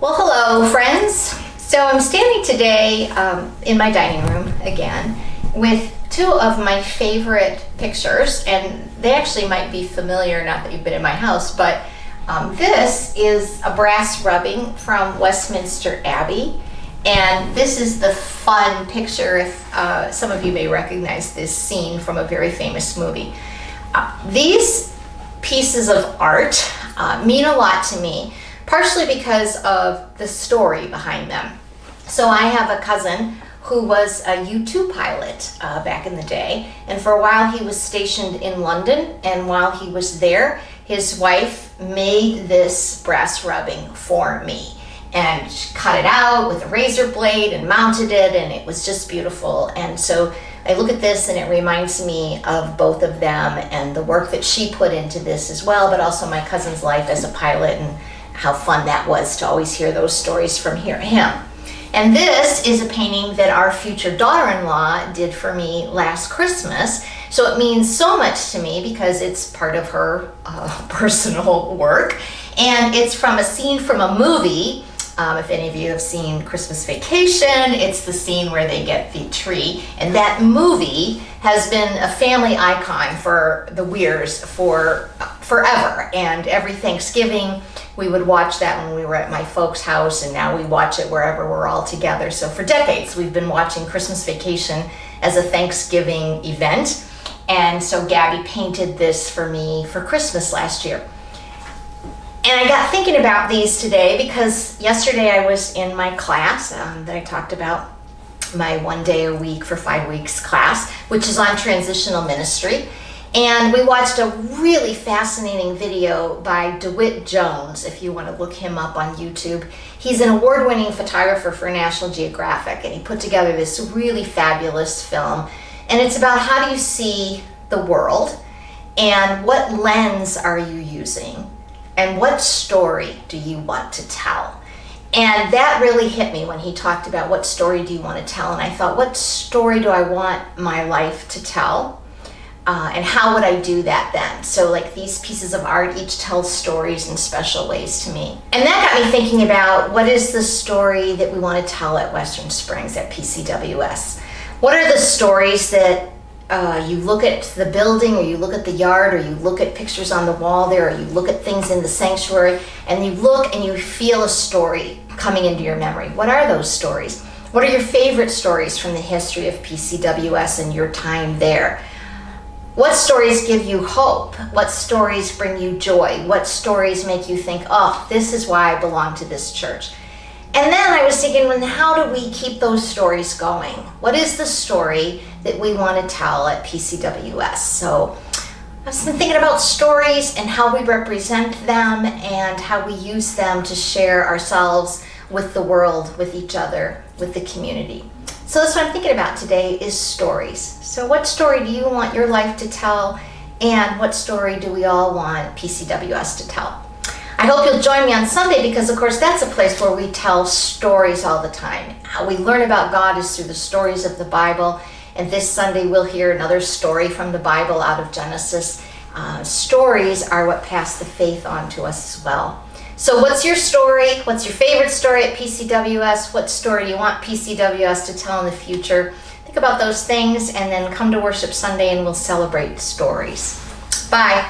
Well, hello friends. So I'm standing today in my dining room again with two of my favorite pictures, and they actually might be familiar, not that you've been in my house, but this is a brass rubbing from Westminster Abbey, and this is the fun picture. If some of you may recognize this scene from a very famous movie. These pieces of art mean a lot to me, partially because of the story behind them. So I have a cousin who was a U-2 pilot back in the day, and for a while he was stationed in London, and while he was there, his wife made this brass rubbing for me and cut it out with a razor blade and mounted it, and it was just beautiful. And so I look at this and it reminds me of both of them and the work that she put into this as well, but also my cousin's life as a pilot and how fun that was to always hear those stories from him. And this is a painting that our future daughter-in-law did for me last Christmas. So it means so much to me because it's part of her personal work. And it's from a scene from a movie. If any of you have seen Christmas Vacation, it's the scene where they get the tree. And that movie has been a family icon for the Weirs for forever. And every Thanksgiving, we would watch that when we were at my folks' house, and now we watch it wherever we're all together. So for decades, we've been watching Christmas Vacation as a Thanksgiving event. And so Gabby painted this for me for Christmas last year. And I got thinking about these today because yesterday I was in my class that I talked about, my 1 day a week for 5 weeks class, which is on transitional ministry. And we watched a really fascinating video by DeWitt Jones, if you want to look him up on YouTube. He's an award-winning photographer for National Geographic, and he put together this really fabulous film. And it's about how do you see the world, and what lens are you using, and what story do you want to tell? And that really hit me when he talked about what story do you want to tell. And I thought, what story do I want my life to tell? And how would I do that then? So like these pieces of art each tell stories in special ways to me. And that got me thinking about what is the story that we want to tell at Western Springs at PCWS? What are the stories that you look at the building, or you look at the yard, or you look at pictures on the wall there, or you look at things in the sanctuary, and you look and you feel a story coming into your memory? What are those stories? What are your favorite stories from the history of PCWS and your time there? What stories give you hope? What stories bring you joy? What stories make you think, oh, this is why I belong to this church? And then I was thinking, well, how do we keep those stories going? What is the story that we want to tell at PCWS? So I've been thinking about stories and how we represent them and how we use them to share ourselves with the world, with each other, with the community. So that's what I'm thinking about today is stories. So what story do you want your life to tell, and what story do we all want PCWS to tell? I hope you'll join me on Sunday because, of course, that's a place where we tell stories all the time. How we learn about God is through the stories of the Bible, and this Sunday we'll hear another story from the Bible out of Genesis. Stories are what pass the faith on to us as well. So what's your story? What's your favorite story at PCWS? What story do you want PCWS to tell in the future? Think about those things and then come to worship Sunday and we'll celebrate stories. Bye.